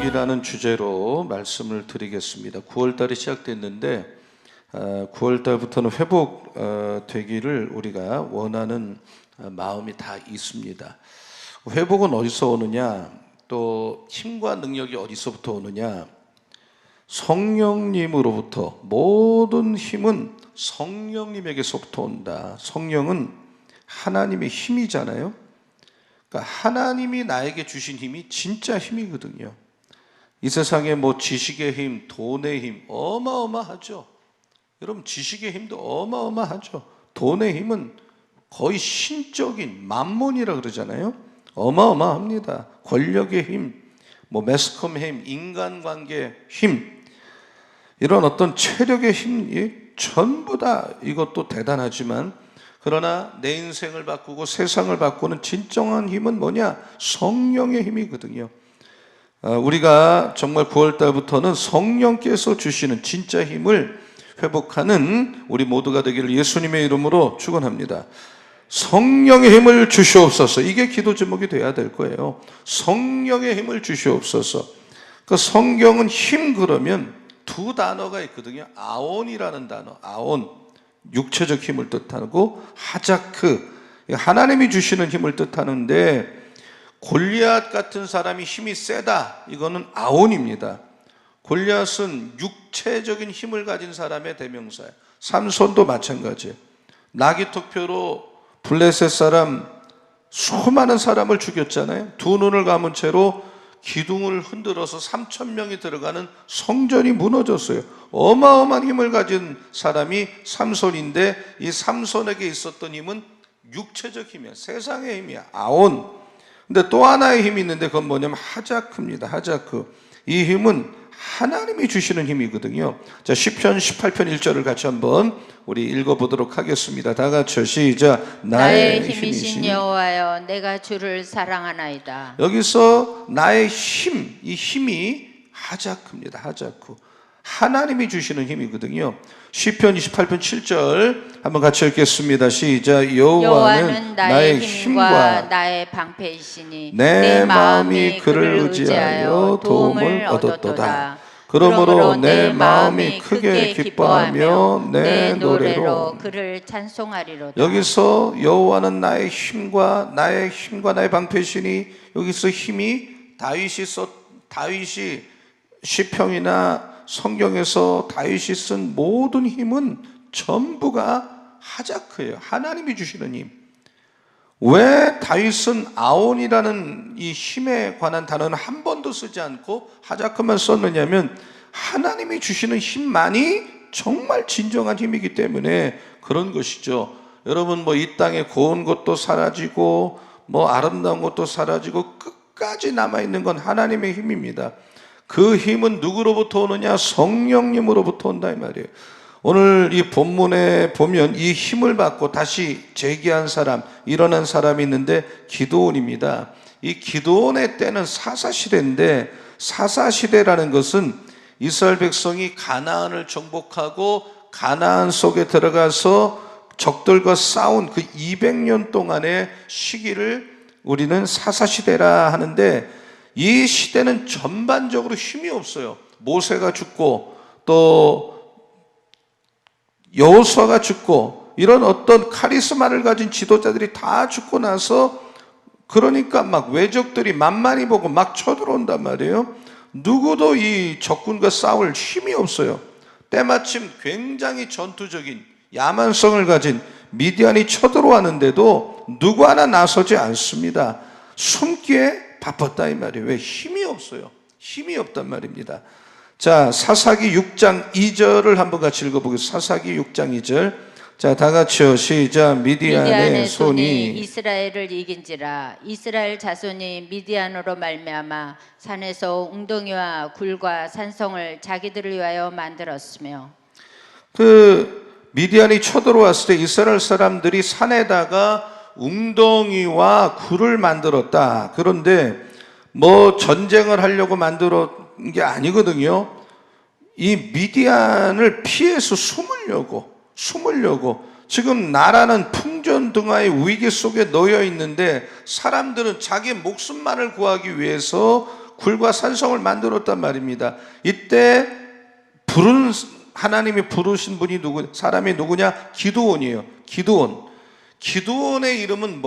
회복이라는 주제로 말씀을 드리겠습니다. 9월달이 시작됐는데 9월달부터는 회복 되기를 우리가 원하는 마음이 다 있습니다. 회복은 어디서 오느냐, 또 힘과 능력이 어디서부터 오느냐, 성령님으로부터. 모든 힘은 성령님에게서부터 온다. 성령은 하나님의 힘이잖아요. 그러니까 하나님이 나에게 주신 힘이 진짜 힘이거든요. 이 세상에 뭐 지식의 힘, 돈의 힘 어마어마하죠. 여러분, 지식의 힘도 어마어마하죠. 돈의 힘은 거의 신적인 만몬이라 그러잖아요. 어마어마합니다. 권력의 힘, 뭐 매스컴의 힘, 인간관계의 힘, 이런 어떤 체력의 힘이 전부 다 이것도 대단하지만, 그러나 내 인생을 바꾸고 세상을 바꾸는 진정한 힘은 뭐냐? 성령의 힘이거든요. 우리가 정말 9월달부터는 성령께서 주시는 진짜 힘을 회복하는 우리 모두가 되기를 예수님의 이름으로 축원합니다. 성령의 힘을 주시옵소서. 이게 기도 제목이 돼야 될 거예요. 성령의 힘을 주시옵소서. 그 성경은 힘 그러면 두 단어가 있거든요. 아온이라는 단어, 아온, 육체적 힘을 뜻하고, 하자크, 하나님이 주시는 힘을 뜻하는데, 골리앗 같은 사람이 힘이 세다, 이거는 아온입니다. 골리앗은 육체적인 힘을 가진 사람의 대명사예요. 삼손도 마찬가지예요. 나귀턱표로 블레셋 사람 수많은 사람을 죽였잖아요. 두 눈을 감은 채로 기둥을 흔들어서 3,000명이 들어가는 성전이 무너졌어요. 어마어마한 힘을 가진 사람이 삼손인데, 이 삼손에게 있었던 힘은 육체적 힘이야. 세상의 힘이야. 아온. 근데 또 하나의 힘이 있는데 그건 뭐냐면 하자크입니다. 하자크. 이 힘은 하나님이 주시는 힘이거든요. 자, 시편 18편 1절을 같이 한번 우리 읽어보도록 하겠습니다. 다 같이 시작. 나의 힘이신 여호와여, 내가 주를 사랑하나이다. 여기서 나의 힘, 이 힘이 하자크입니다. 하자크. 하나님이 주시는 힘이거든요. 시편 28편 7절 한번 같이 읽겠습니다. 시작. 여호와는 나의 힘과 나의 방패이시니 내 마음이 그를 의지하여 도움을 얻었도다. 그러므로 내 마음이 크게 기뻐하며 내 노래로 그를 찬송하리로다. 여기서 여호와는 나의 힘과 나의 방패시니, 여기서 힘이 다윗이 시편이나 성경에서 다윗이 쓴 모든 힘은 전부가 하자크예요. 하나님이 주시는 힘. 왜 다윗은 아온이라는 이 힘에 관한 단어는 한 번도 쓰지 않고 하자크만 썼느냐면, 하나님이 주시는 힘만이 정말 진정한 힘이기 때문에 그런 것이죠. 여러분, 뭐 이 땅에 고운 것도 사라지고 뭐 아름다운 것도 사라지고 끝까지 남아있는 건 하나님의 힘입니다. 그 힘은 누구로부터 오느냐? 성령님으로부터 온다 이 말이에요. 오늘 이 본문에 보면 이 힘을 받고 다시 재기한 사람, 일어난 사람이 있는데 기드온입니다. 이 기드온의 때는 사사시대인데, 사사시대라는 것은 이스라엘 백성이 가나안을 정복하고 가나안 속에 들어가서 적들과 싸운 그 200년 동안의 시기를 우리는 사사시대라 하는데, 이 시대는 전반적으로 힘이 없어요. 모세가 죽고 또 여호수아가 죽고 이런 어떤 카리스마를 가진 지도자들이 다 죽고 나서, 그러니까 막 외적들이 만만히 보고 막 쳐들어온단 말이에요. 누구도 이 적군과 싸울 힘이 없어요. 때마침 굉장히 전투적인 야만성을 가진 미디안이 쳐들어왔는데도 누구 하나 나서지 않습니다. 숨기에 바빴다 이 말이에요. 왜? 힘이 없어요. 힘이 없단 말입니다. 자, 사사기 6장 2절을 한번 같이 읽어보겠습니다. 사사기 6장 2절. 자, 다 같이요. 시작. 미디안의 손이 이스라엘을 이긴지라. 이스라엘 자손이 미디안으로 말미암아 산에서 웅덩이와 굴과 산성을 자기들을 위하여 만들었으며, 그 미디안이 쳐들어왔을 때 이스라엘 사람들이 산에다가 웅덩이와 굴을 만들었다. 그런데 뭐 전쟁을 하려고 만들었 게 아니거든요. 이 미디안을 피해서 숨으려고 지금 나라는 풍전등화의 위기 속에 놓여 있는데, 사람들은 자기 목숨만을 구하기 위해서 굴과 산성을 만들었단 말입니다. 이때 하나님이 부르신 분이 사람이 누구냐? 기드온이에요. 기드온의 이름은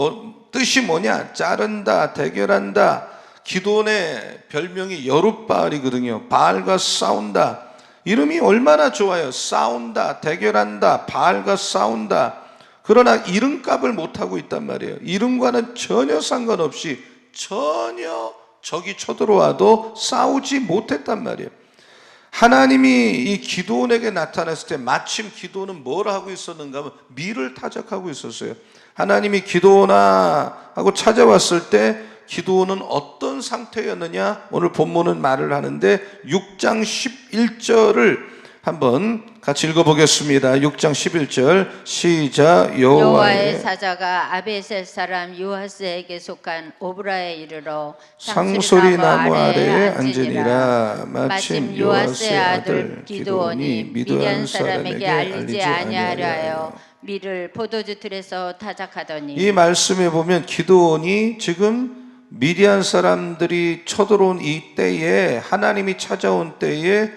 뜻이 뭐냐? 자른다, 대결한다. 기드온의 별명이 여룻바알이거든요. 바알과 싸운다. 이름이 얼마나 좋아요. 싸운다, 대결한다, 바알과 싸운다. 그러나 이름값을 못하고 있단 말이에요. 이름과는 전혀 상관없이 전혀 적이 쳐들어와도 싸우지 못했단 말이에요. 하나님이 이 기드온에게 나타났을 때 마침 기드온은 뭘 하고 있었는가 하면 밀을 타작하고 있었어요. 하나님이 기드온아 하고 찾아왔을 때 기드온은 어떤 상태였느냐? 오늘 본문은 말을 하는데 6장 11절을 한번 같이 읽어보겠습니다. 6장 11절 시작. 여호와의 사자가 아베셀 사람 요아스에게 속한 오브라에 이르러 상소리 나무 아래에 앉으니라. 마침 요아스의 아들 기드온이 미디안 사람에게 알리지 아니하려 하여 밀을 포도주 틀에서 타작하더니. 이 말씀에 보면 기드온이 지금 미디안 사람들이 쳐들어온 이 때에, 하나님이 찾아온 때에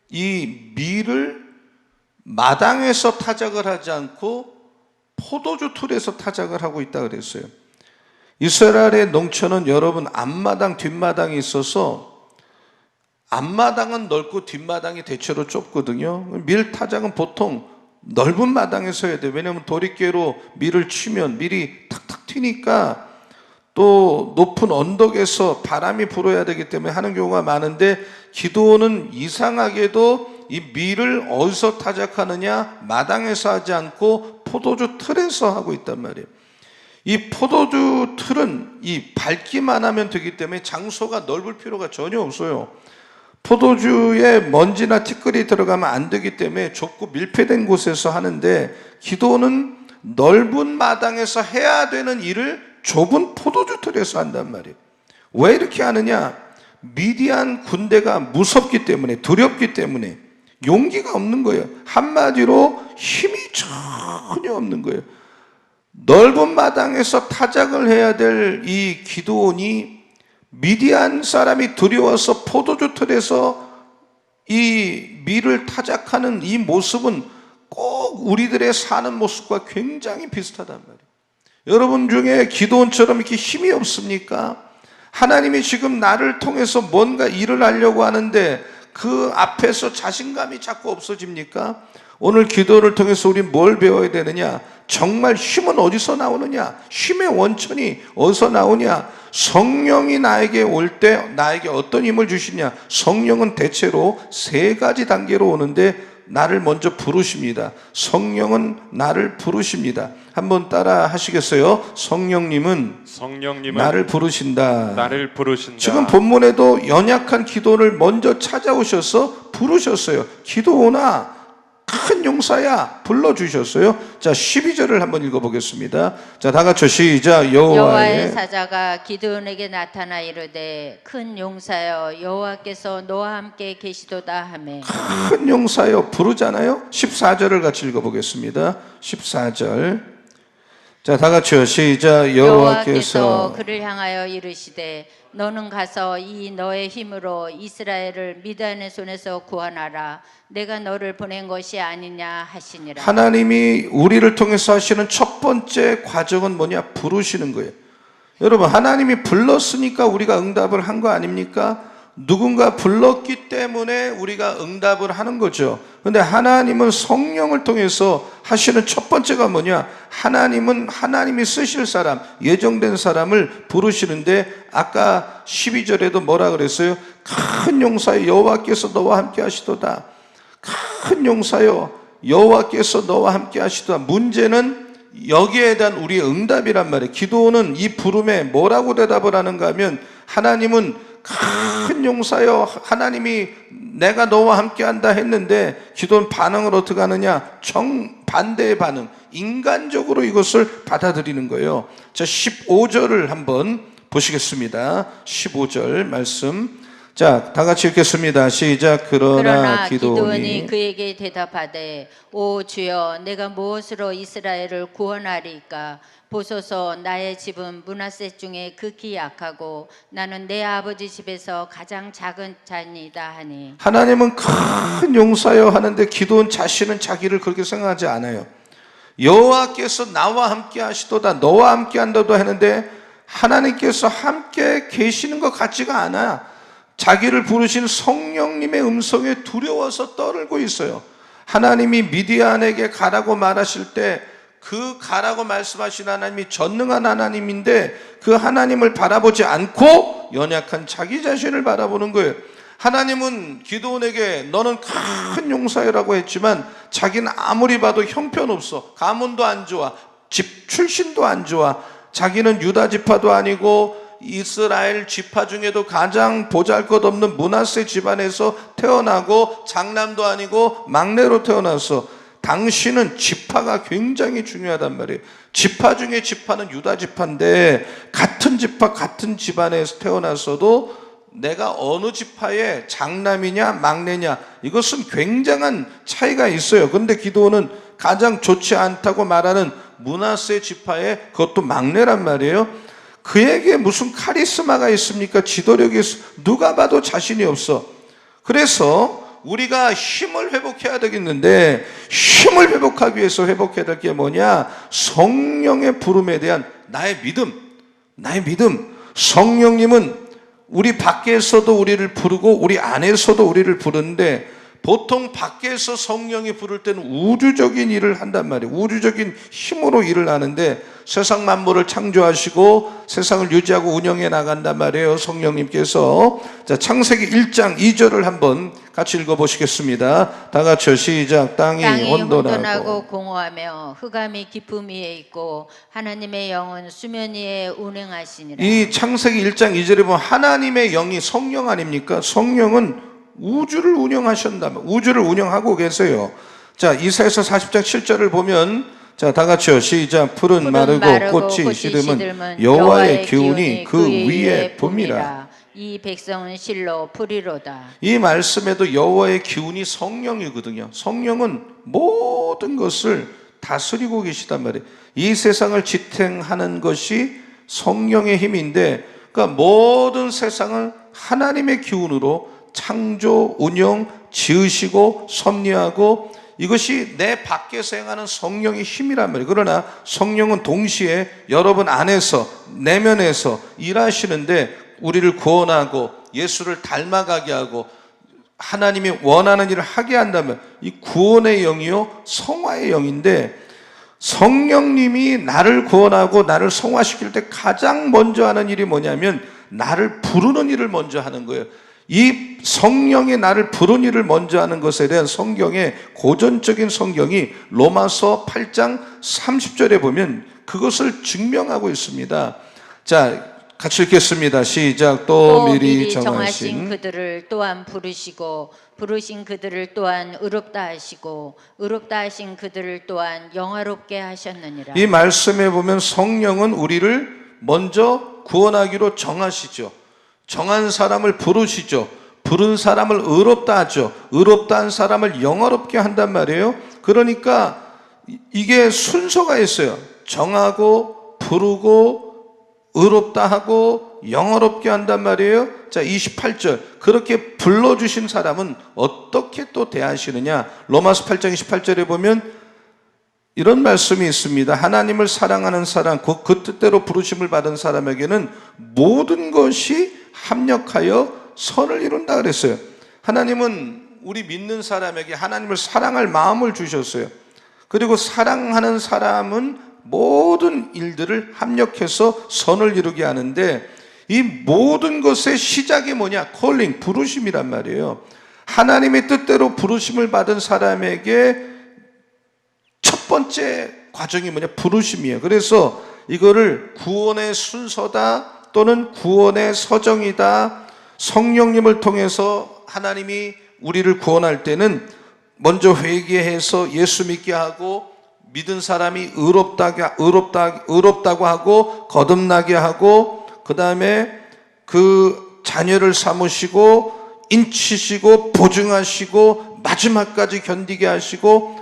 이 밀을 마당에서 타작을 하지 않고 포도주 틀에서 타작을 하고 있다 그랬어요. 이스라엘의 농촌은 여러분 앞마당 뒷마당이 있어서 앞마당은 넓고 뒷마당이 대체로 좁거든요. 밀 타작은 보통 넓은 마당에서 해야 돼요. 왜냐하면 도리깨로 밀을 치면 밀이 탁탁 튀니까 또 높은 언덕에서 바람이 불어야 되기 때문에 하는 경우가 많은데 기드온은 이상하게도 이 밀을 어디서 타작하느냐? 마당에서 하지 않고 포도주 틀에서 하고 있단 말이에요. 이 포도주 틀은 이 밟기만 하면 되기 때문에 장소가 넓을 필요가 전혀 없어요. 포도주에 먼지나 티끌이 들어가면 안 되기 때문에 좁고 밀폐된 곳에서 하는데 기드온은 넓은 마당에서 해야 되는 일을 좁은 포도주 틀에서 한단 말이에요. 왜 이렇게 하느냐? 미디안 군대가 무섭기 때문에, 두렵기 때문에 용기가 없는 거예요. 한마디로 힘이 전혀 없는 거예요. 넓은 마당에서 타작을 해야 될 이 기드온이 미디안 사람이 두려워서 포도주 틀에서 이 밀을 타작하는 이 모습은 꼭 우리들의 사는 모습과 굉장히 비슷하단 말이에요. 여러분 중에 기드온처럼 이렇게 힘이 없습니까? 하나님이 지금 나를 통해서 뭔가 일을 하려고 하는데 그 앞에서 자신감이 자꾸 없어집니까? 오늘 기도를 통해서 우리 뭘 배워야 되느냐? 정말 힘은 어디서 나오느냐? 힘의 원천이 어디서 나오냐? 성령이 나에게 올 때 나에게 어떤 힘을 주시냐? 성령은 대체로 세 가지 단계로 오는데 나를 먼저 부르십니다. 성령은 나를 부르십니다. 한번 따라 하시겠어요? 성령님은 나를 부르신다. 지금 본문에도 연약한 기도를 먼저 찾아오셔서 부르셨어요. 기도오나 큰 용사야 불러주셨어요. 자, 12절을 한번 읽어보겠습니다. 자, 다 같이 시작. 여호와의 사자가 기드온에게 나타나 이르되 큰 용사여 여호와께서 너와 함께 계시도다 하매. 큰 용사여 부르잖아요. 14절을 같이 읽어보겠습니다. 14절. 자, 다 같이요. 시작. 여호와께서 그를 향하여 이르시되 너는 가서 이 너의 힘으로 이스라엘을 미디안의 손에서 구원하라. 내가 너를 보낸 것이 아니냐 하시니라. 하나님이 우리를 통해서 하시는 첫 번째 과정은 뭐냐? 부르시는 거예요. 여러분, 하나님이 불렀으니까 우리가 응답을 한 거 아닙니까? 누군가 불렀기 때문에 우리가 응답을 하는 거죠. 그런데 하나님은 성령을 통해서 하시는 첫 번째가 뭐냐? 하나님은 하나님이 쓰실 사람, 예정된 사람을 부르시는데 아까 12절에도 뭐라 그랬어요? 큰 용사여 여호와께서 너와 함께 하시도다. 큰 용사여 여호와께서 너와 함께 하시도다. 문제는 여기에 대한 우리의 응답이란 말이에요. 기도는 이 부름에 뭐라고 대답을 하는가 하면 하나님은 큰 용사여 하나님이 내가 너와 함께 한다 했는데 기도는 반응을 어떻게 하느냐? 정반대의 반응, 인간적으로 이것을 받아들이는 거예요. 자, 15절을 한번 보시겠습니다. 15절 말씀. 자, 다 같이 읽겠습니다. 시작. 그러나 그러나 기드온이 기드온이 그에게 대답하되 오 주여 내가 무엇으로 이스라엘을 구원하리까 보소서 나의 집은 므낫세 중에 극히 약하고 나는 내 아버지 집에서 가장 작은 자니이다 하니 하나님은 큰 용사여 하는데 기드온 자신은 자기를 그렇게 생각하지 않아요. 여호와께서 나와 함께 하시도다 너와 함께 한다도 하는데 하나님께서 함께 계시는 것 같지가 않아. 자기를 부르신 성령님의 음성에 두려워서 떨고 있어요. 하나님이 미디안에게 가라고 말하실 때 그 가라고 말씀하신 하나님이 전능한 하나님인데 그 하나님을 바라보지 않고 연약한 자기 자신을 바라보는 거예요. 하나님은 기드온에게 너는 큰 용사여라고 했지만 자기는 아무리 봐도 형편없어. 가문도 안 좋아. 집 출신도 안 좋아. 자기는 유다 지파도 아니고 이스라엘 지파 중에도 가장 보잘것없는 므낫세 집안에서 태어나고 장남도 아니고 막내로 태어났어. 당신은 지파가 굉장히 중요하단 말이에요. 지파 중에 지파는 유다 지파인데 같은 지파 같은 집안에서 태어났어도 내가 어느 지파의 장남이냐 막내냐 이것은 굉장한 차이가 있어요. 그런데 기드온은 가장 좋지 않다고 말하는 므낫세 지파의 그것도 막내란 말이에요. 그에게 무슨 카리스마가 있습니까? 지도력이 누가 봐도 자신이 없어. 그래서 우리가 힘을 회복해야 되겠는데 힘을 회복하기 위해서 회복해야 될 게 뭐냐? 성령의 부름에 대한 나의 믿음. 성령님은 우리 밖에서도 우리를 부르고 우리 안에서도 우리를 부르는데 보통 밖에서 성령이 부를 때는 우주적인 일을 한단 말이에요. 우주적인 힘으로 일을 하는데 세상 만물을 창조하시고 세상을 유지하고 운영해 나간단 말이에요. 성령님께서. 자, 창세기 1장 2절을 한번 같이 읽어보시겠습니다. 다 같이요. 시작. 땅이 혼돈하고 공허하며 흑암이 깊음 위에 있고 하나님의 영은 수면 위에 운행하시니라. 이 창세기 1장 2절에 보면 하나님의 영이 성령 아닙니까? 성령은 우주를 운영하신다면 우주를 운영하고 계세요. 자, 이사야서 40장 7절을 보면 자, 다 같이요. 시작. 푸른 마르고 꽃이 시들면 여호와의 기운이 그 위에 붐이라. 이 백성은 실로 풀이로다. 이 말씀에도 여호와의 기운이 성령이거든요. 성령은 모든 것을 다스리고 계시단 말이에요. 이 세상을 지탱하는 것이 성령의 힘인데 그러니까 모든 세상을 하나님의 기운으로 창조, 운영, 지으시고 섭리하고 이것이 내 밖에서 행하는 성령의 힘이란 말이에요. 그러나 성령은 동시에 여러분 안에서 내면에서 일하시는데 우리를 구원하고 예수를 닮아가게 하고 하나님이 원하는 일을 하게 한다면 이 구원의 영이요 성화의 영인데 성령님이 나를 구원하고 나를 성화시킬 때 가장 먼저 하는 일이 뭐냐면 나를 부르는 일을 먼저 하는 거예요. 이 성령이 나를 부른 일을 먼저 하는 것에 대한 성경의 고전적인 성경이 로마서 8장 30절에 보면 그것을 증명하고 있습니다. 자, 같이 읽겠습니다. 시작. 또 미리 정하신 그들을 또한 부르시고 부르신 그들을 또한 의롭다 하시고 의롭다 하신 그들을 또한 영화롭게 하셨느니라. 이 말씀에 보면 성령은 우리를 먼저 구원하기로 정하시죠. 정한 사람을 부르시죠. 부른 사람을 의롭다 하죠. 의롭다 한 사람을 영화롭게 한단 말이에요. 그러니까 이게 순서가 있어요. 정하고 부르고 의롭다 하고 영화롭게 한단 말이에요. 자, 28절. 그렇게 불러주신 사람은 어떻게 또 대하시느냐? 로마서 8장 28절에 보면 이런 말씀이 있습니다. 하나님을 사랑하는 사람, 그 뜻대로 부르심을 받은 사람에게는 모든 것이 합력하여 선을 이룬다 그랬어요. 하나님은 우리 믿는 사람에게 하나님을 사랑할 마음을 주셨어요. 그리고 사랑하는 사람은 모든 일들을 합력해서 선을 이루게 하는데 이 모든 것의 시작이 뭐냐? 콜링, 부르심이란 말이에요. 하나님의 뜻대로 부르심을 받은 사람에게 첫 번째 과정이 뭐냐? 부르심이에요. 그래서 이거를 구원의 순서다 또는 구원의 서정이다. 성령님을 통해서 하나님이 우리를 구원할 때는 먼저 회개해서 예수 믿게 하고 믿은 사람이 의롭다고 하고 거듭나게 하고 그 다음에 그 자녀를 삼으시고 인치시고 보증하시고 마지막까지 견디게 하시고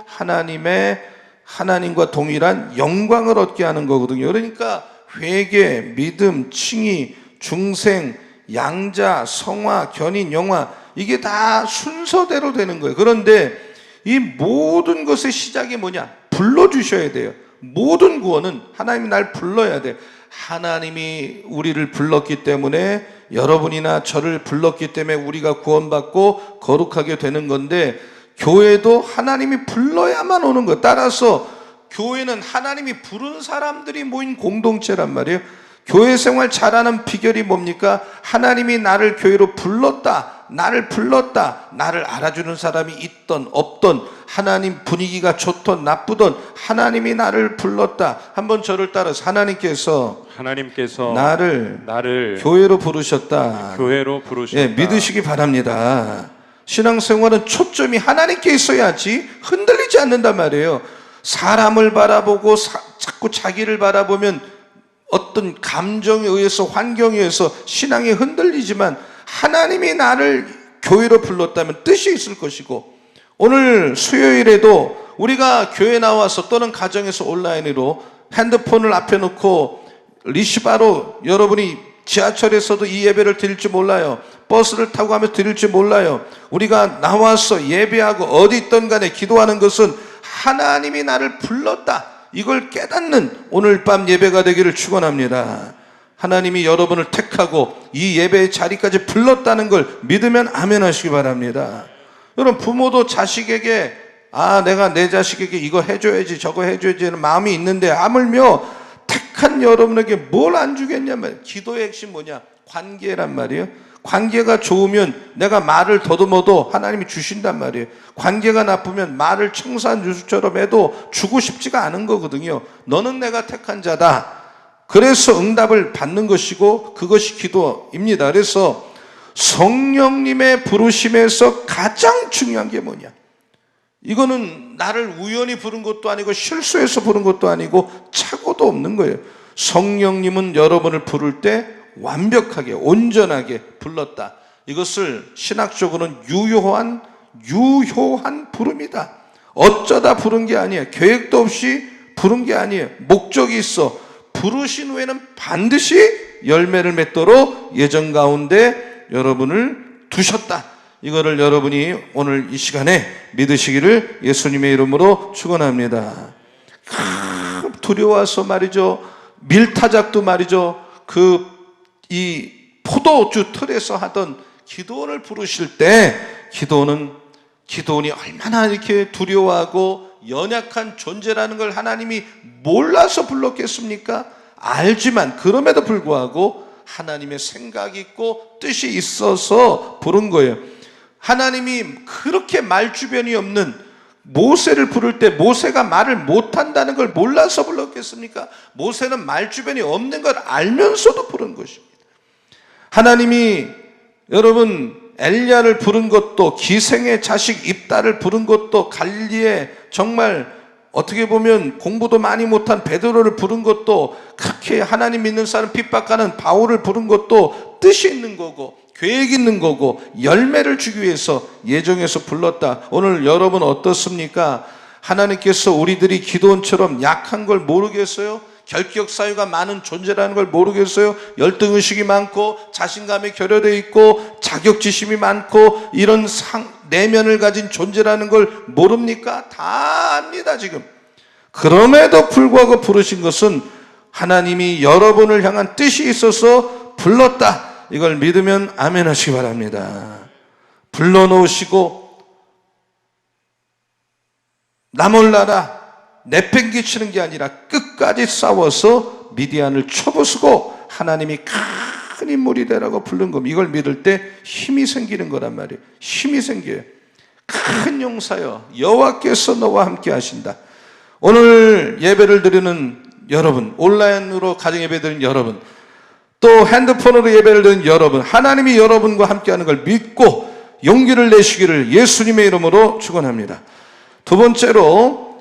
하나님과 동일한 영광을 얻게 하는 거거든요. 그러니까 회개, 믿음, 칭의, 중생, 양자, 성화, 견인, 영화, 이게 다 순서대로 되는 거예요. 그런데 이 모든 것의 시작이 뭐냐? 불러주셔야 돼요. 모든 구원은 하나님이 날 불러야 돼요. 하나님이 우리를 불렀기 때문에, 여러분이나 저를 불렀기 때문에 우리가 구원받고 거룩하게 되는 건데, 교회도 하나님이 불러야만 오는 거예요. 따라서 교회는 하나님이 부른 사람들이 모인 공동체란 말이에요. 교회 생활 잘하는 비결이 뭡니까? 하나님이 나를 교회로 불렀다, 나를 알아주는 사람이 있던 없던, 하나님 분위기가 좋던 나쁘던, 하나님이 나를 불렀다. 한번 저를 따라서 하나님께서 나를 교회로 부르셨다. 예, 믿으시기 바랍니다. 신앙생활은 초점이 하나님께 있어야지 흔들리지 않는단 말이에요. 사람을 바라보고 자꾸 자기를 바라보면 어떤 감정에 의해서, 환경에 의해서 신앙이 흔들리지만, 하나님이 나를 교회로 불렀다면 뜻이 있을 것이고, 오늘 수요일에도 우리가 교회 나와서 또는 가정에서 온라인으로 핸드폰을 앞에 놓고 리시바로 여러분이 지하철에서도 이 예배를 드릴지 몰라요. 버스를 타고 가면서 드릴지 몰라요. 우리가 나와서 예배하고 어디 있던 간에 기도하는 것은 하나님이 나를 불렀다, 이걸 깨닫는 오늘 밤 예배가 되기를 축원합니다. 하나님이 여러분을 택하고 이 예배의 자리까지 불렀다는 걸 믿으면 아멘 하시기 바랍니다. 여러분, 부모도 자식에게 내가 내 자식에게 이거 해줘야지 저거 해줘야지 하는 마음이 있는데, 하물며 택한 여러분에게 뭘 안 주겠냐 말이에요. 기도의 핵심 뭐냐? 관계란 말이에요. 관계가 좋으면 내가 말을 더듬어도 하나님이 주신단 말이에요. 관계가 나쁘면 말을 청산 유수처럼 해도 주고 싶지가 않은 거거든요. 너는 내가 택한 자다. 그래서 응답을 받는 것이고, 그것이 기도입니다. 그래서 성령님의 부르심에서 가장 중요한 게 뭐냐? 이거는 나를 우연히 부른 것도 아니고 실수해서 부른 것도 아니고 착오도 없는 거예요. 성령님은 여러분을 부를 때 완벽하게 온전하게 불렀다. 이것을 신학적으로는 유효한 부름이다. 어쩌다 부른 게 아니에요. 계획도 없이 부른 게 아니에요. 목적이 있어. 부르신 후에는 반드시 열매를 맺도록 예정 가운데 여러분을 두셨다. 이거를 여러분이 오늘 이 시간에 믿으시기를 예수님의 이름으로 축원합니다. 두려워서 말이죠. 밀타작도 말이죠. 이 포도주 틀에서 하던 기도원을 부르실 때, 기도원이 얼마나 이렇게 두려워하고 연약한 존재라는 걸 하나님이 몰라서 불렀겠습니까? 알지만 그럼에도 불구하고 하나님의 생각이 있고 뜻이 있어서 부른 거예요. 하나님이 그렇게 말주변이 없는 모세를 부를 때 모세가 말을 못한다는 걸 몰라서 불렀겠습니까? 모세는 말주변이 없는 걸 알면서도 부른 것입니다. 하나님이 여러분 엘리야를 부른 것도, 기생의 자식 입다를 부른 것도, 갈릴리에 정말 어떻게 보면 공부도 많이 못한 베드로를 부른 것도, 그렇게 하나님 믿는 사람 핍박하는 바울을 부른 것도 뜻이 있는 거고 계획 있는 거고 열매를 주기 위해서 예정해서 불렀다. 오늘 여러분 어떻습니까? 하나님께서 우리들이 기도원처럼 약한 걸 모르겠어요? 결격 사유가 많은 존재라는 걸 모르겠어요? 열등의식이 많고 자신감이 결여되어 있고 자격지심이 많고 이런 내면을 가진 존재라는 걸 모릅니까? 다 압니다 지금. 그럼에도 불구하고 부르신 것은 하나님이 여러분을 향한 뜻이 있어서 불렀다. 이걸 믿으면 아멘 하시기 바랍니다. 불러놓으시고 나 몰라라 내팽개치는 게 아니라 끝까지 싸워서 미디안을 쳐부수고 하나님이 큰 인물이 되라고 부른 겁니다. 이걸 믿을 때 힘이 생기는 거란 말이에요. 힘이 생겨요. 큰 용사여 여호와께서 너와 함께 하신다. 오늘 예배를 드리는 여러분, 온라인으로 가정예배 드리는 여러분, 또 핸드폰으로 예배를 드리는 여러분, 하나님이 여러분과 함께하는 걸 믿고 용기를 내시기를 예수님의 이름으로 축원합니다. 두 번째로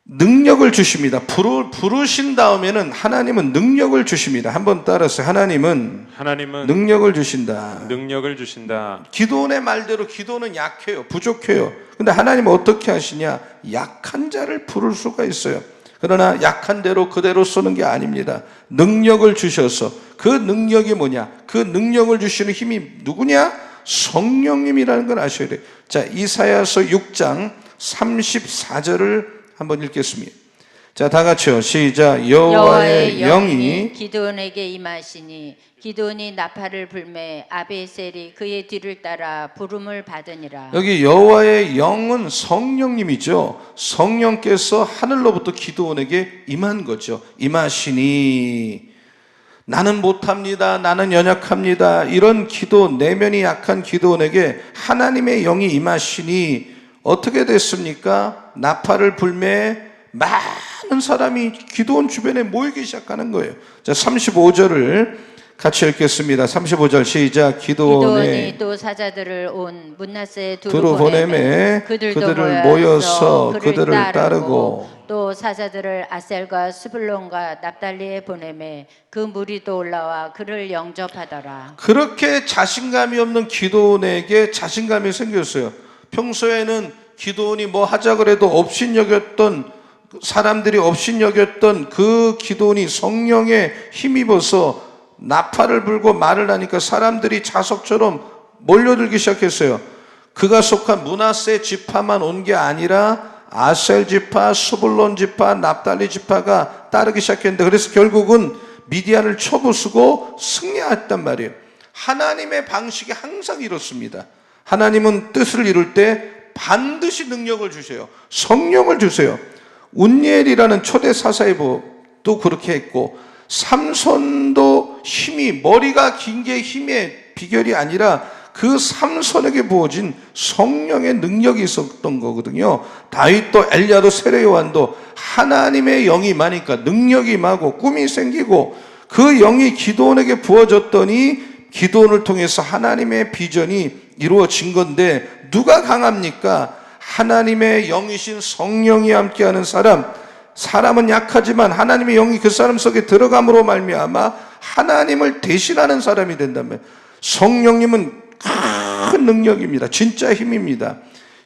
능력을 주십니다. 부르신 다음에는 하나님은 능력을 주십니다. 한번 따라서 하나님은 능력을 주신다. 능력을 주신다. 기도원의 말대로 기도는 약해요. 부족해요. 근데 하나님은 어떻게 하시냐? 약한 자를 부를 수가 있어요. 그러나 약한 대로 그대로 쓰는 게 아닙니다. 능력을 주셔서 그 능력이 뭐냐? 그 능력을 주시는 힘이 누구냐? 성령님이라는 걸 아셔야 돼요. 자, 이사야서 6장 34절을 한번 읽겠습니다. 자, 다 같이요. 시작. 여호와의 영이 기드온에게 임하시니 기드온이 나팔을 불매 아비에셀이 그의 뒤를 따라 부름을 받으니라. 여기 여호와의 영은 성령님이죠. 성령께서 하늘로부터 기드온에게 임한 거죠. 임하시니 나는 못합니다. 나는 연약합니다. 이런 기도, 내면이 약한 기드온에게 하나님의 영이 임하시니 어떻게 됐습니까? 나팔을 불매 많은 사람이 기드온 주변에 모이기 시작하는 거예요. 자, 35절을 같이 읽겠습니다. 35절 시작. 기드온이 또 사자들을 온 므낫세 두루 보내매 그들을 모여서 그들을 따르고 또 사자들을 아셀과 스불론과 납달리에 보내매 그 무리도 올라와 그를 영접하더라. 그렇게 자신감이 없는 기드온에게 자신감이 생겼어요. 평소에는 기드온이 뭐 하자 그래도 업신여겼던 사람들이 업신여겼던 그 기드온이 성령에 힘입어서 나팔을 불고 말을 하니까 사람들이 자석처럼 몰려들기 시작했어요. 그가 속한 므낫세 지파만 온 게 아니라 아셀 지파, 스불론 지파, 납달리 지파가 따르기 시작했는데 그래서 결국은 미디안을 쳐부수고 승리했단 말이에요. 하나님의 방식이 항상 이렇습니다. 하나님은 뜻을 이룰 때 반드시 능력을 주세요. 성령을 주세요. 운니엘이라는 초대 사사이보도 그렇게 했고 삼손도 힘이 머리가 긴 게 힘의 비결이 아니라 그 삼손에게 부어진 성령의 능력이 있었던 거거든요. 다윗도 엘리야도 세례요한도 하나님의 영이 임하니까 능력이 임하고 꿈이 생기고 그 영이 기드온에게 부어졌더니 기드온을 통해서 하나님의 비전이 이루어진 건데 누가 강합니까? 하나님의 영이신 성령이 함께하는 사람. 사람은 약하지만 하나님의 영이 그 사람 속에 들어감으로 말미암아 하나님을 대신하는 사람이 된다면 성령님은 큰 능력입니다. 진짜 힘입니다.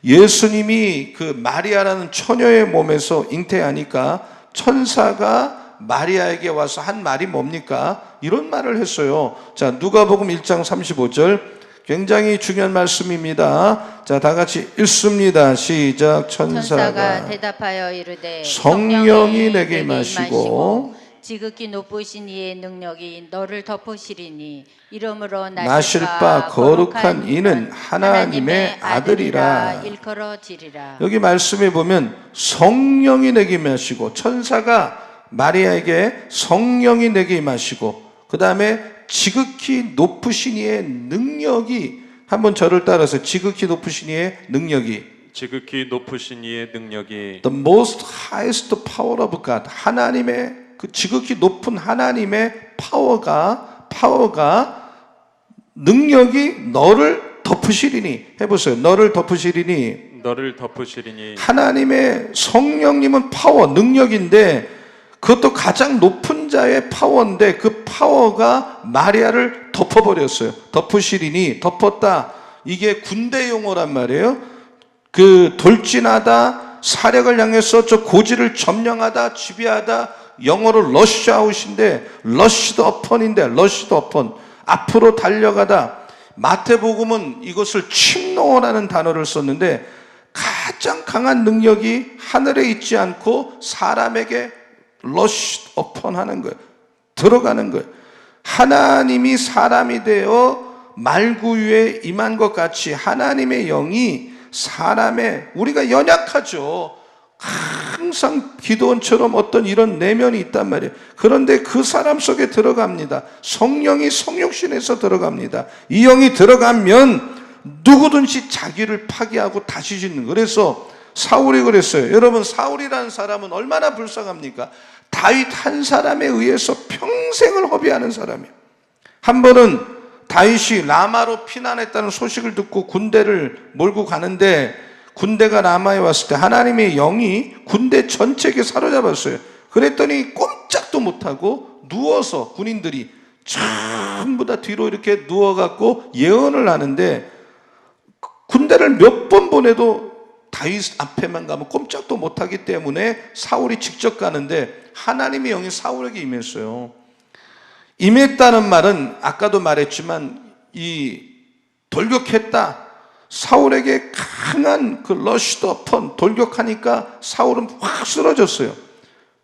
예수님이 그 마리아라는 처녀의 몸에서 잉태하니까 천사가 마리아에게 와서 한 말이 뭡니까? 이런 말을 했어요. 자, 누가복음 1장 35절 굉장히 중요한 말씀입니다. 자, 다 같이 읽습니다. 시작. 천사가 대답하여 이르되 성령이 내게 임하시고 지극히 높으신 이의 능력이 너를 덮으시리니 이러므로 나실 바 거룩한 이는 하나님의 아들이라. 일컬어지리라. 여기 말씀에 보면 성령이 내게 임하시고 천사가 마리아에게 성령이 내게 임하시고 그 다음에 지극히 높으신 이의 능력이 한번 저를 따라서 지극히 높으신 이의 능력이 지극히 높으신 이의 능력이 The most highest power of God 하나님의 그 지극히 높은 하나님의 파워가 능력이 너를 덮으시리니 해보세요. 너를 덮으시리니 하나님의 성령님은 파워 능력인데 그것도 가장 높은 자의 파워인데 그 파워가 마리아를 덮어버렸어요. 덮으시리니 덮었다. 이게 군대 용어란 말이에요. 그 돌진하다, 사력을 향해서 저 고지를 점령하다, 지배하다. 영어로 러쉬 아웃인데 러쉬드 어펀인데 러쉬드 어펀 앞으로 달려가다. 마태복음은 이것을 침노라는 단어를 썼는데 가장 강한 능력이 하늘에 있지 않고 사람에게 러쉬 어펀 하는 거예요. 들어가는 거예요. 하나님이 사람이 되어 말구유에 임한 것 같이 하나님의 영이 사람의 우리가 연약하죠. 항상 기도원처럼 어떤 이런 내면이 있단 말이에요. 그런데 그 사람 속에 들어갑니다. 성령이 성육신에서 들어갑니다. 이 영이 들어가면 누구든지 자기를 파괴하고 다시 짓는 거예요. 그래서 사울이 그랬어요. 여러분 사울이라는 사람은 얼마나 불쌍합니까? 다윗 한 사람에 의해서 평생을 허비하는 사람이에요. 한 번은 다윗이 라마로 피난했다는 소식을 듣고 군대를 몰고 가는데 군대가 라마에 왔을 때 하나님의 영이 군대 전체에게 사로잡았어요. 그랬더니 꼼짝도 못하고 누워서 군인들이 전부 다 뒤로 이렇게 누워갖고 예언을 하는데, 군대를 몇 번 보내도 다윗 앞에만 가면 꼼짝도 못하기 때문에 사울이 직접 가는데 하나님의 영이 사울에게 임했어요. 임했다는 말은 아까도 말했지만 이 돌격했다, 사울에게 강한 그 러시드 어펀, 돌격하니까 사울은 확 쓰러졌어요.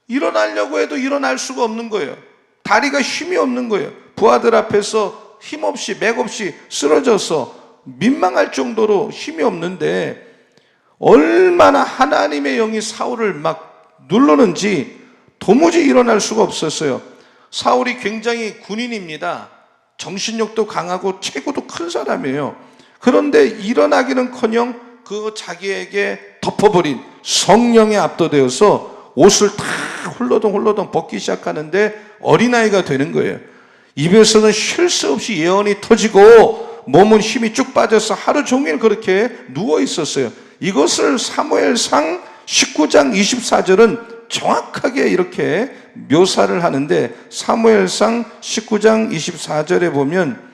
일어나려고 해도 일어날 수가 없는 거예요. 다리가 힘이 없는 거예요. 부하들 앞에서 힘없이 맥없이 쓰러져서 민망할 정도로 힘이 없는데, 얼마나 하나님의 영이 사울을 막 누르는지 도무지 일어날 수가 없었어요. 사울이 굉장히 군인입니다. 정신력도 강하고 체구도 큰 사람이에요. 그런데 일어나기는커녕 그 자기에게 덮어버린 성령에 압도되어서 옷을 다 홀러덩 벗기 시작하는데 어린아이가 되는 거예요. 입에서는 쉴 새 없이 예언이 터지고 몸은 힘이 쭉 빠져서 하루 종일 그렇게 누워 있었어요. 이것을 사무엘상 19장 24절은 정확하게 이렇게 묘사를 하는데, 사무엘상 19장 24절에 보면,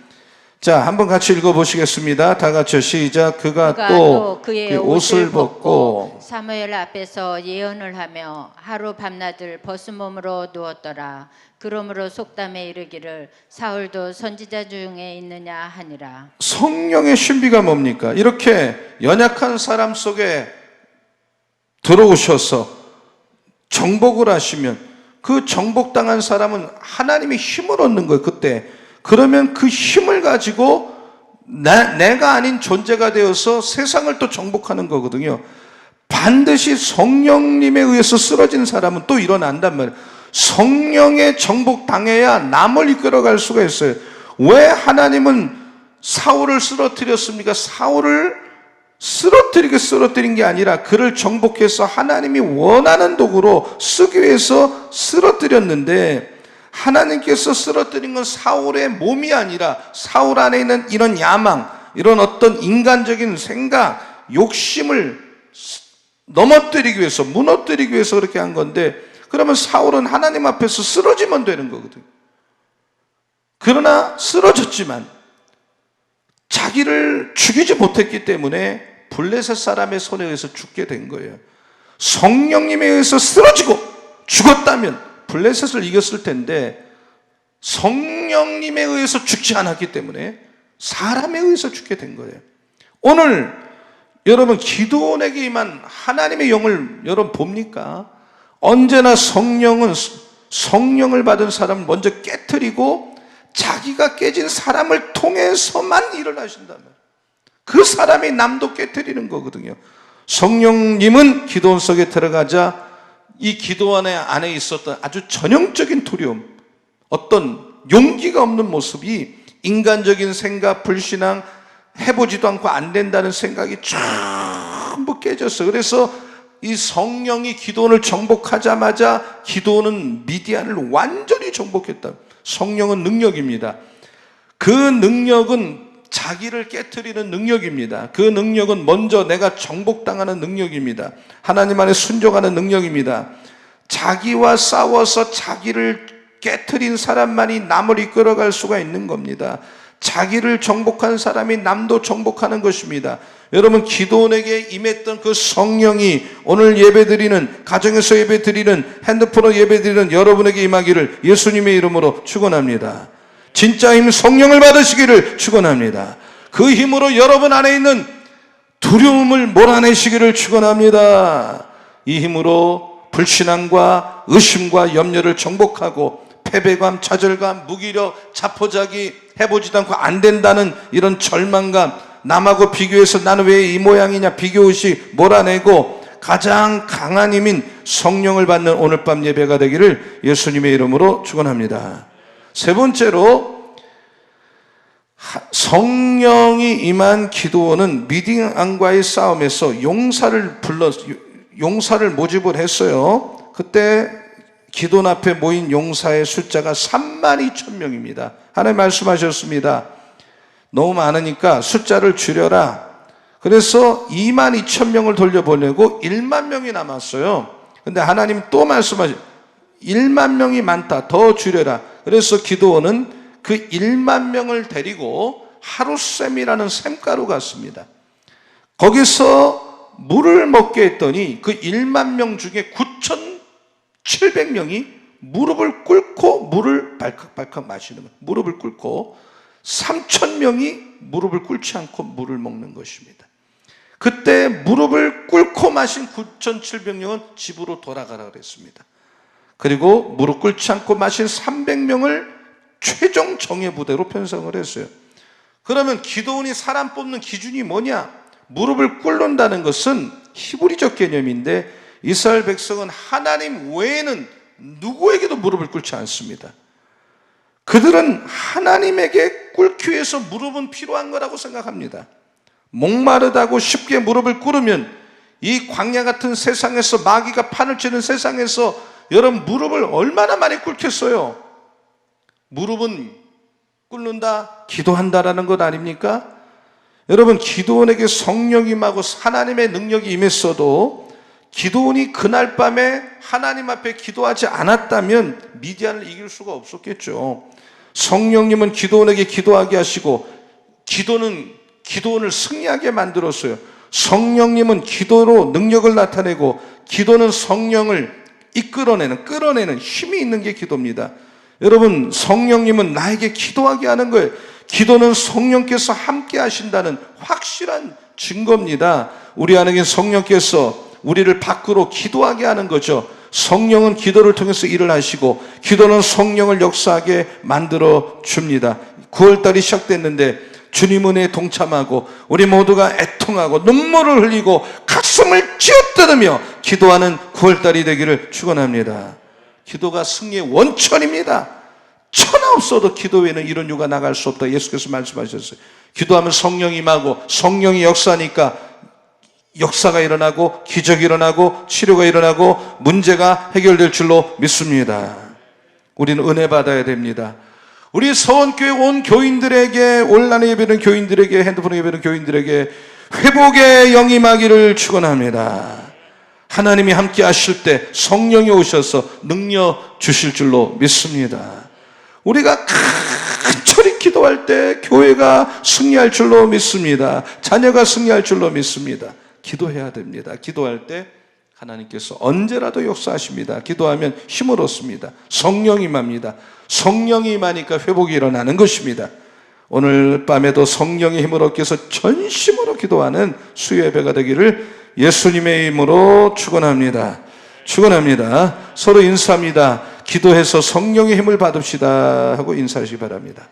자, 한번 같이 읽어보시겠습니다. 다 같이 시작. 그가 또 그의 옷을 벗고 사무엘 앞에서 예언을 하며 하루 밤낮을 벗은 몸으로 누웠더라. 그러므로 속담에 이르기를 사울도 선지자 중에 있느냐 하니라. 성령의 신비가 뭡니까? 이렇게 연약한 사람 속에 들어오셔서 정복을 하시면 그 정복당한 사람은 하나님의 힘을 얻는 거예요. 그때 그러면 그 힘을 가지고 내가 아닌 존재가 되어서 세상을 또 정복하는 거거든요. 반드시 성령님에 의해서 쓰러진 사람은 또 일어난단 말이에요. 성령의 정복당해야 남을 이끌어갈 수가 있어요. 왜 하나님은 사울을 쓰러뜨렸습니까? 사울을 쓰러뜨린 게 아니라 그를 정복해서 하나님이 원하는 도구로 쓰기 위해서 쓰러뜨렸는데, 하나님께서 쓰러뜨린 건 사울의 몸이 아니라 사울 안에 있는 이런 야망, 이런 어떤 인간적인 생각, 욕심을 넘어뜨리기 위해서, 무너뜨리기 위해서 그렇게 한 건데, 그러면 사울은 하나님 앞에서 쓰러지면 되는 거거든요. 그러나 쓰러졌지만 자기를 죽이지 못했기 때문에 블레셋 사람의 손에 의해서 죽게 된 거예요. 성령님에 의해서 쓰러지고 죽었다면 블레셋을 이겼을 텐데, 성령님에 의해서 죽지 않았기 때문에 사람에 의해서 죽게 된 거예요. 오늘 여러분 기드온에게 임한 하나님의 영을 여러분 봅니까? 언제나 성령을 받은 사람을 먼저 깨트리고 자기가 깨진 사람을 통해서만 일을 하신다면 그 사람이 남도 깨트리는 거거든요. 성령님은 기드온 속에 들어가자 이 기드온 안에 있었던 아주 전형적인 두려움, 어떤 용기가 없는 모습이, 인간적인 생각, 불신앙, 해보지도 않고 안 된다는 생각이 전부 깨졌어요. 그래서 이 성령이 기드온을 정복하자마자 기드온은 미디안을 완전히 정복했다. 성령은 능력입니다. 그 능력은 자기를 깨트리는 능력입니다. 그 능력은 먼저 내가 정복당하는 능력입니다. 하나님 안에 순종하는 능력입니다. 자기와 싸워서 자기를 깨트린 사람만이 남을 이끌어갈 수가 있는 겁니다. 자기를 정복한 사람이 남도 정복하는 것입니다. 여러분, 기드온에게 임했던 그 성령이 오늘 예배드리는, 가정에서 예배드리는, 핸드폰으로 예배드리는 여러분에게 임하기를 예수님의 이름으로 축원합니다. 진짜 힘 성령을 받으시기를 축원합니다. 그 힘으로 여러분 안에 있는 두려움을 몰아내시기를 축원합니다. 이 힘으로 불신앙과 의심과 염려를 정복하고 패배감, 좌절감, 무기력, 자포자기, 해보지도 않고 안 된다는 이런 절망감, 남하고 비교해서 나는 왜 이 모양이냐 비교의식 몰아내고 가장 강한 힘인 성령을 받는 오늘 밤 예배가 되기를 예수님의 이름으로 축원합니다. 세 번째로, 성령이 임한 기드온은 미디안과의 싸움에서 용사를 모집을 했어요. 그때 기드온 앞에 모인 용사의 숫자가 32,000명입니다. 하나님 말씀하셨습니다. 너무 많으니까 숫자를 줄여라. 그래서 22,000명을 돌려보내고 1만 명이 남았어요. 근데 하나님 또 말씀하셔. 1만 명이 많다. 더 줄여라. 그래서 기드온은 그 1만 명을 데리고 하룻셈이라는 셈가루 갔습니다. 거기서 물을 먹게 했더니 그 1만 명 중에 9,700명이 무릎을 꿇고 물을 발칵발칵 마시는 거예요. 무릎을 꿇고 3,000명이 무릎을 꿇지 않고 물을 먹는 것입니다. 그때 무릎을 꿇고 마신 9,700명은 집으로 돌아가라 그랬습니다. 그리고 무릎 꿇지 않고 마신 300명을 최종 정예부대로 편성을 했어요. 그러면 기드온이 사람 뽑는 기준이 뭐냐? 무릎을 꿇는다는 것은 히브리적 개념인데 이스라엘 백성은 하나님 외에는 누구에게도 무릎을 꿇지 않습니다. 그들은 하나님에게 꿇기 위해서 무릎은 필요한 거라고 생각합니다. 목마르다고 쉽게 무릎을 꿇으면 이 광야 같은 세상에서 마귀가 판을 치는 세상에서 여러분 무릎을 얼마나 많이 꿇겠어요? 무릎은 꿇는다, 기도한다라는 것 아닙니까? 여러분 기드온에게 성령이 임하고 하나님의 능력이 임했어도 기드온이 그날 밤에 하나님 앞에 기도하지 않았다면 미디안을 이길 수가 없었겠죠. 성령님은 기드온에게 기도하게 하시고 기드온을 승리하게 만들었어요. 성령님은 기도로 능력을 나타내고 기도는 성령을 끌어내는 힘이 있는 게 기도입니다. 여러분 성령님은 나에게 기도하게 하는 거예요. 기도는 성령께서 함께 하신다는 확실한 증거입니다. 우리 안에 성령께서 우리를 밖으로 기도하게 하는 거죠. 성령은 기도를 통해서 일을 하시고 기도는 성령을 역사하게 만들어 줍니다. 9월달이 시작됐는데 주님 은혜에 동참하고 우리 모두가 애통하고 눈물을 흘리고 가슴을 쥐어뜯으며 기도하는 9월달이 되기를 축원합니다. 기도가 승리의 원천입니다. 천하 없어도 기도 외에는 이런 유가 나갈 수 없다. 예수께서 말씀하셨어요. 기도하면 성령이 임하고 성령이 역사하니까 역사가 일어나고 기적이 일어나고 치료가 일어나고 문제가 해결될 줄로 믿습니다. 우리는 은혜 받아야 됩니다. 우리 서원교회 온 교인들에게, 온라인 예배는 교인들에게, 핸드폰 예배는 교인들에게 회복의 영이 임하기를 축원합니다. 하나님이 함께 하실 때 성령이 오셔서 능력 주실 줄로 믿습니다. 우리가 간절히 기도할 때 교회가 승리할 줄로 믿습니다. 자녀가 승리할 줄로 믿습니다. 기도해야 됩니다. 기도할 때 하나님께서 언제라도 역사하십니다. 기도하면 힘을 얻습니다. 성령이 임합니다. 성령이 임하니까 회복이 일어나는 것입니다. 오늘 밤에도 성령의 힘을 얻기 위해서 전심으로 기도하는 수요 예배가 되기를 예수님의 이름으로 축원합니다. 축원합니다. 서로 인사합니다. 기도해서 성령의 힘을 받읍시다 하고 인사하시기 바랍니다.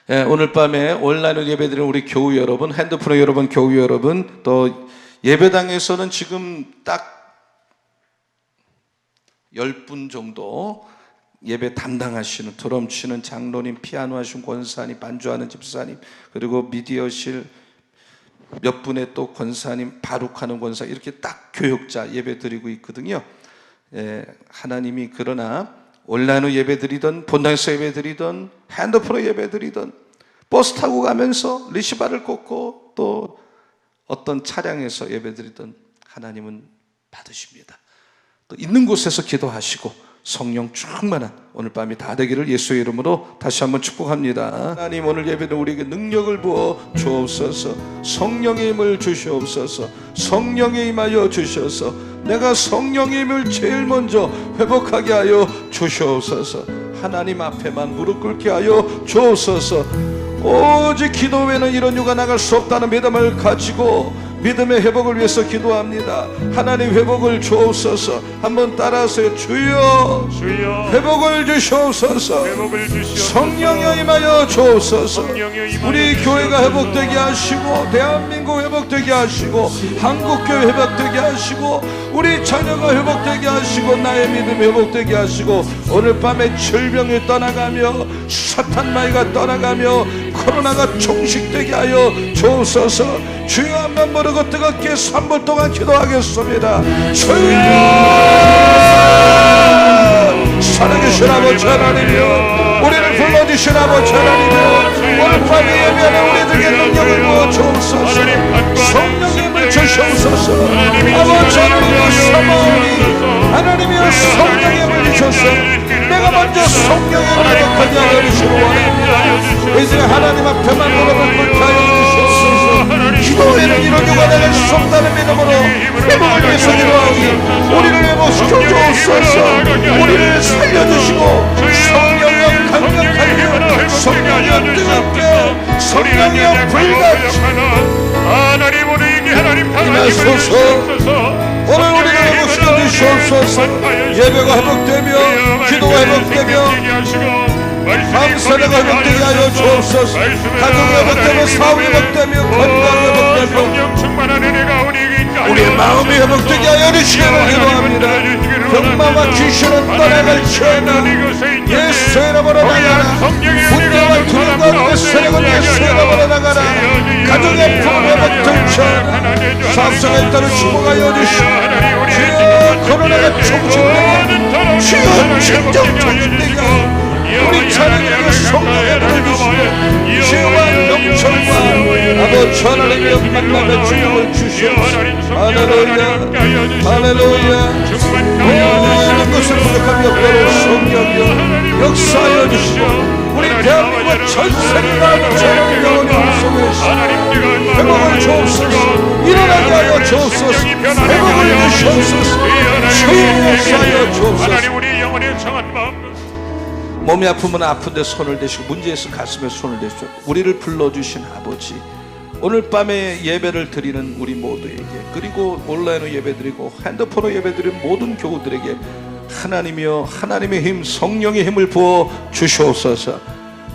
예, 오늘 밤에 온라인으로 예배드리는 우리 교우 여러분, 핸드폰의 여러분, 교우 여러분, 또 예배당에서는 지금 딱 10분 정도 예배 담당하시는, 드럼 치는 장로님, 피아노 하시는 권사님, 반주하는 집사님, 그리고 미디어실 몇 분의 또 권사님, 바룩하는 권사, 이렇게 딱 교육자 예배 드리고 있거든요. 예, 하나님이 그러나 온라인으로 예배 드리던, 본당에서 예배 드리던, 핸드폰으로 예배 드리던, 버스 타고 가면서 리시바를 꽂고 또 어떤 차량에서 예배 드리던 하나님은 받으십니다. 또 있는 곳에서 기도하시고 성령 충만한 오늘 밤이 다 되기를 예수의 이름으로 다시 한번 축복합니다. 하나님 오늘 예배는 우리에게 능력을 부어 주옵소서. 성령의 힘을 주시옵소서. 성령에 임하여 주셔서 내가 성령의 힘을 제일 먼저 회복하게 하여 주시옵소서. 하나님 앞에만 무릎 꿇게 하여 주옵소서. 오직 기도 외에는 이런 유가 나갈 수 없다는 믿음을 가지고 믿음의 회복을 위해서 기도합니다. 하나님 회복을 주옵소서. 한번 따라하세요. 주여, 주여 회복을 주시옵소서. 회복을 주시옵소서. 성령여 임하여 주옵소서. 성령여 임하여 우리 주옵소서. 교회가 회복되게 하시고 대한민국 회복되게 하시고 한국교회 회복되게 하시고 우리 자녀가 회복되게 하시고 나의 믿음 회복되게 하시고 오늘 밤에 질병이 떠나가며 사탄 마귀가 떠나가며 코로나가 종식되게 하여 주옵소서. 주여 한번 모르고 뜨겁게 3분 동안 기도하겠습니다. 주여 살아계신 아버지 하나님이여 우리를 불러주신 아버지 하나님이여 오늘 밤에 예배하는 우리들에게 능력을 부어 주옵소서. 주셔서 아버지 하나님의 사모니 하나님의 성령의 힘을 주셔서 내가 먼저 성령의 힘을 가지 하여 주시고 원합니다. 이제 하나님 앞에만 무릎을 꿇게 하여 주시옵소서. 기도에는 이런 요가 나갈 수 없다는 믿음으로 회복을 위해서 기도하오니 우리를 회복시켜 주옵소서. 우리를 살려주시고 성령의 강력하게 성령의 뜨겁게 성령의 불같이 하나님 우리에게 하나님 임하소서. 오늘 우리를 회복시켜 주시옵소서. 예배가 회복되며 기도가 회복되며 감사가 회복되게 하여 주옵소서. 가정이 회복되며 사업이 회복되며 건강이 회복되며 우리의 마음이 회복되게 하여 주시기를 기도합니다. 병마와 귀신은 떠나갈지어다. 예수의 이름으로 나가라. 문제와 두려움 가운데 세력은 예수의 이름으로 나가라. 가정의 아픔을 회복될지어다. 사업성을 따라 축복하여 주시오. 주여 코로나가 종식되게 주여 진정 종식되게 우리 찬양에게 성령의 불을 주시고 지혜와 명철과 아버지 하나님의 만남의 주님을 주시옵소서. 할렐루야 할렐루야. 모든 것을 부족함이 없도록 성령이여 역사하여 주시고 우리 대한민국과 전세계가 저를 영원히 속에서 회복을 주옵소서. 일어나게 하여 주옵소서. 회복을 주시옵소서. 주의 역사하여 주옵소서. 몸이 아프면 아픈데 손을 대시고 문제에서 가슴에 손을 대시고 우리를 불러주신 아버지, 오늘 밤에 예배를 드리는 우리 모두에게 그리고 온라인으로 예배드리고 핸드폰으로 예배드리는 모든 교우들에게 하나님이여 하나님의 힘 성령의 힘을 부어 주시옵소서.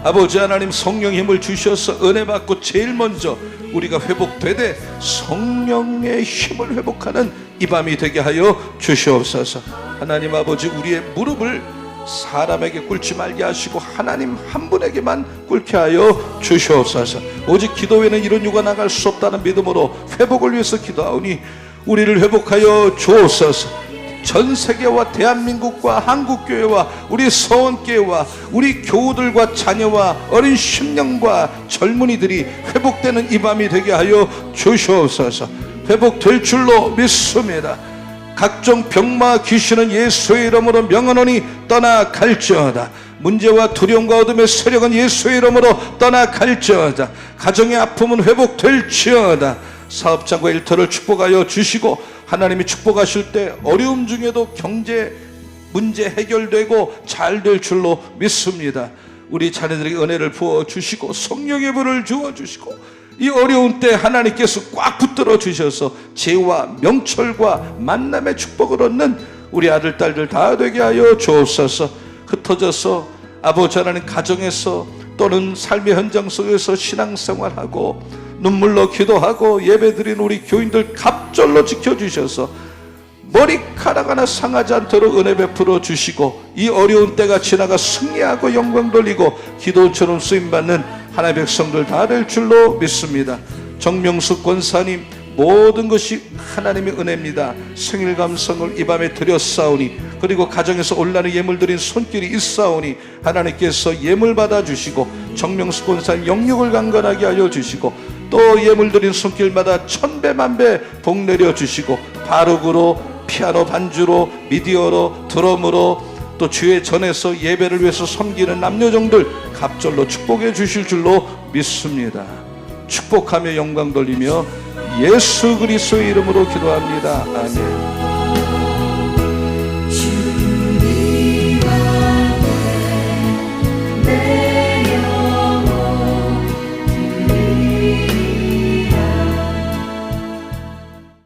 아버지 하나님 성령의 힘을 주셔서 은혜 받고 제일 먼저 우리가 회복되되 성령의 힘을 회복하는 이 밤이 되게 하여 주시옵소서. 하나님 아버지 우리의 무릎을 사람에게 꿇지 말게 하시고 하나님 한 분에게만 꿇게 하여 주시옵소서. 오직 기도 외에는 이런 유가 나갈 수 없다는 믿음으로 회복을 위해서 기도하오니 우리를 회복하여 주옵소서. 전 세계와 대한민국과 한국교회와 우리 서원교회와 우리 교우들과 자녀와 어린 심령과 젊은이들이 회복되는 이 밤이 되게 하여 주시옵소서. 회복될 줄로 믿습니다. 각종 병마 귀신은 예수의 이름으로 명하노니 떠나갈지어다. 문제와 두려움과 어둠의 세력은 예수의 이름으로 떠나갈지어다. 가정의 아픔은 회복될지어다. 사업장과 일터를 축복하여 주시고 하나님이 축복하실 때 어려움 중에도 경제 문제 해결되고 잘 될 줄로 믿습니다. 우리 자녀들에게 은혜를 부어주시고 성령의 불을 주어주시고 이 어려운 때 하나님께서 꽉 붙들어 주셔서 지혜와 명철과 만남의 축복을 얻는 우리 아들 딸들 다 되게 하여 주옵소서. 흩어져서 아버지 하나님 가정에서 또는 삶의 현장 속에서 신앙생활하고 눈물로 기도하고 예배드린 우리 교인들 갑절로 지켜주셔서 머리카락 하나 상하지 않도록 은혜 베풀어 주시고 이 어려운 때가 지나가 승리하고 영광 돌리고 기도처럼 쓰임받는 하나님의 백성들 다 될 줄로 믿습니다. 정명숙 권사님 모든 것이 하나님의 은혜입니다. 생일 감성을 이 밤에 드렸사오니 그리고 가정에서 온라인 예물 드린 손길이 있사오니 하나님께서 예물 받아주시고 정명숙 권사님 영육을 강건하게 하여 주시고 또 예물 드린 손길마다 천배 만배 복 내려주시고 바룩으로 피아노 반주로 미디어로 드럼으로 또 주의 전에서 예배를 위해서 섬기는 남녀정들 갑절로 축복해 주실 줄로 믿습니다. 축복하며 영광 돌리며 예수 그리스도의 이름으로 기도합니다. 아멘.